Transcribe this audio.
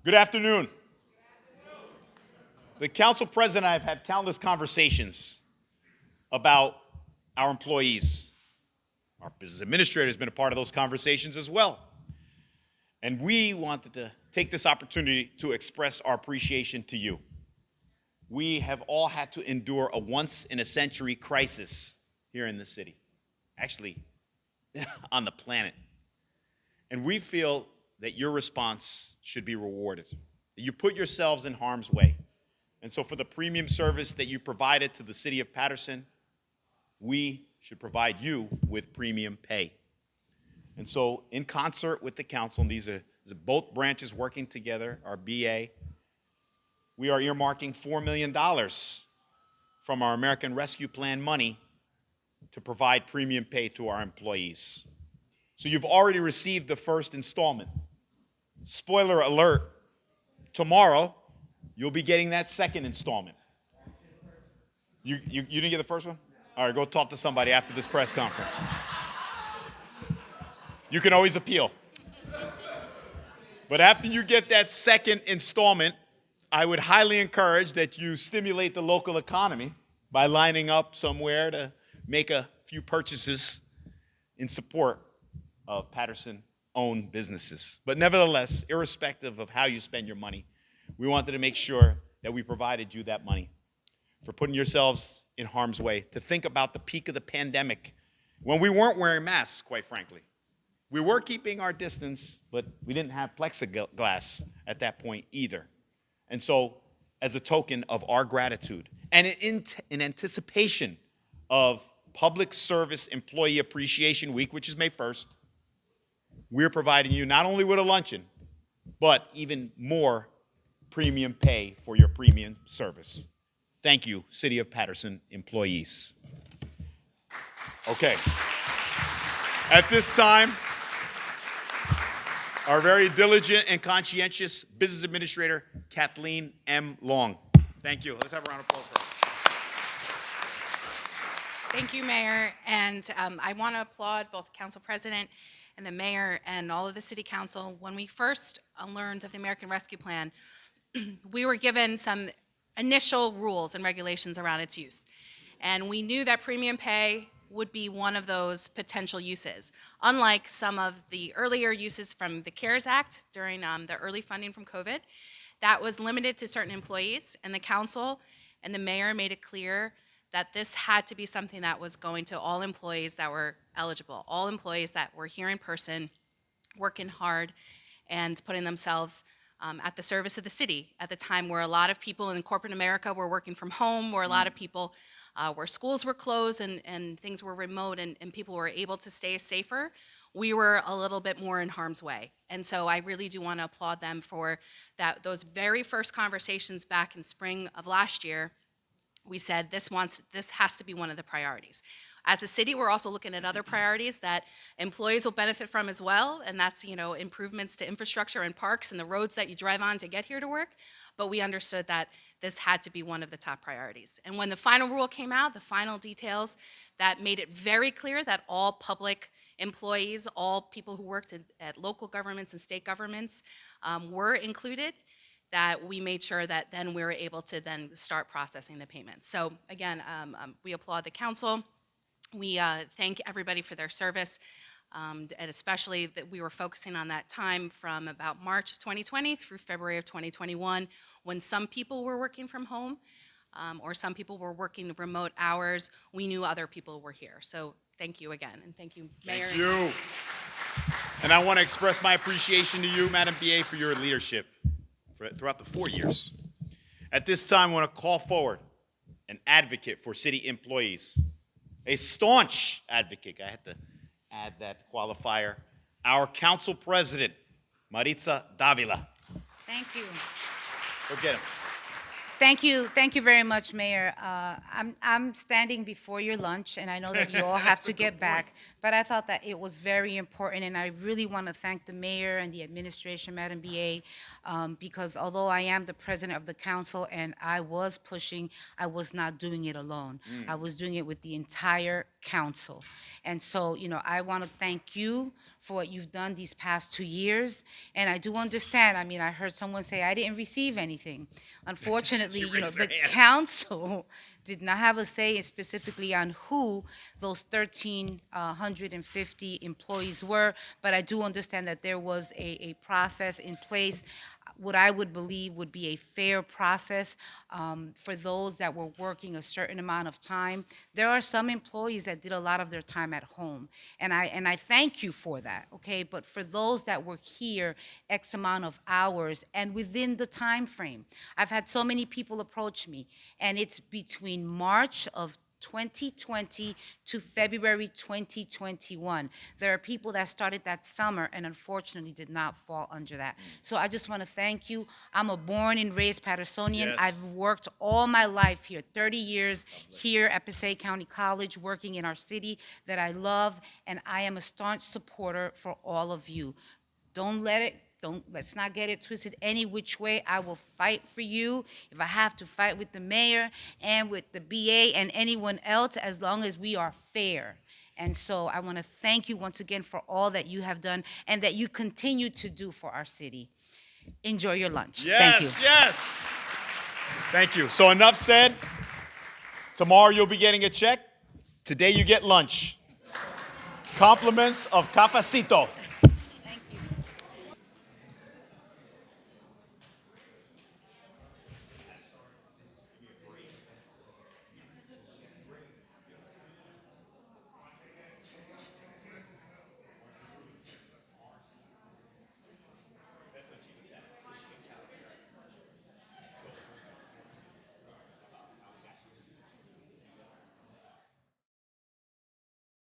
Good afternoon. The council president and I have had countless conversations about our employees. Our business administrator has been a part of those conversations as well. And we wanted to take this opportunity to express our appreciation to you. We have all had to endure a once-in-a-century crisis here in the city, actually on the planet. And we feel that your response should be rewarded, that you put yourselves in harm's way. And so for the premium service that you provided to the city of Paterson, we should provide you with premium pay. And so in concert with the council, and these are both branches working together, our BA, we are earmarking $4 million from our American Rescue Plan money to provide premium pay to our employees. So you've already received the first installment. Spoiler alert, tomorrow you'll be getting that second installment. You didn't get the first one? All right, go talk to somebody after this press conference. You can always appeal. But after you get that second installment, I would highly encourage that you stimulate the local economy by lining up somewhere to make a few purchases in support of Paterson-owned businesses. But nevertheless, irrespective of how you spend your money, we wanted to make sure that we provided you that money for putting yourselves in harm's way, to think about the peak of the pandemic when we weren't wearing masks, quite frankly. We were keeping our distance, but we didn't have plexiglass at that point either. And so, as a token of our gratitude and in anticipation of Public Service Employee Appreciation Week, which is May 1st, we're providing you not only with a luncheon, but even more premium pay for your premium service. Thank you, City of Paterson employees. Okay. At this time, our very diligent and conscientious business administrator, Kathleen M. Long. Thank you. Let's have a round of applause for her. Thank you, Mayor. And I want to applaud both the council president and the mayor and all of the city council. When we first learned of the American Rescue Plan, we were given some initial rules and regulations around its use. And we knew that premium pay would be one of those potential uses. Unlike some of the earlier uses from the CARES Act during the early funding from COVID, that was limited to certain employees, and the council and the mayor made it clear that this had to be something that was going to all employees that were eligible, all employees that were here in person, working hard, and putting themselves at the service of the city at the time where a lot of people in corporate America were working from home, where a lot of people, where schools were closed and things were remote and people were able to stay safer, we were a little bit more in harm's way. And so I really do want to applaud them for those very first conversations back in spring of last year. We said this has to be one of the priorities. As a city, we're also looking at other priorities that employees will benefit from as well, and that's, improvements to infrastructure and parks and the roads that you drive on to get here to work. But we understood that this had to be one of the top priorities. And when the final rule came out, the final details that made it very clear that all public employees, all people who worked at local governments and state governments were included, that we made sure that then we were able to then start processing the payments. So again, we applaud the council. We thank everybody for their service, and especially that we were focusing on that time from about March of 2020 through February of 2021, when some people were working from home, or some people were working remote hours. We knew other people were here. So thank you again, and thank you, Mayor. Thank you. And I want to express my appreciation to you, Madam BA, for your leadership throughout the 4 years. At this time, I want to call forward an advocate for city employees, a staunch advocate. I had to add that qualifier. Our council president, Maritza Davila. Thank you. Go get him. Thank you very much, Mayor. I'm standing before your lunch, and I know that you all have to get back, but I thought that it was very important, and I really want to thank the mayor and the administration, Madam BA, because although I am the president of the council and I was pushing, I was not doing it alone. I was doing it with the entire council. And so, I want to thank you for what you've done these past 2 years. And I do understand, I mean, I heard someone say, I didn't receive anything. Unfortunately, She you know, raised her the hand. council did not have a say specifically on who those 1,350 employees were, but I do understand that there was a process in place, what I would believe would be a fair process for those that were working a certain amount of time. There are some employees that did a lot of their time at home, and I thank you for that, okay? But for those that were here X amount of hours and within the time frame, I've had so many people approach me, and it's between March of 2020 to February 2021. There are people that started that summer and unfortunately did not fall under that. So I just want to thank you. I'm a born and raised Patersonian. Yes. I've worked all my life here, 30 years here at Passaic County College, working in our city that I love, and I am a staunch supporter for all of you. Let's not get it twisted any which way. I will fight for you. If I have to fight with the mayor and with the BA and anyone else, as long as we are fair. And so I want to thank you once again for all that you have done and that you continue to do for our city. Enjoy your lunch. Thank you. Yes, yes. Thank you. So enough said. Tomorrow you'll be getting a check. Today you get lunch. Compliments of Cafecito.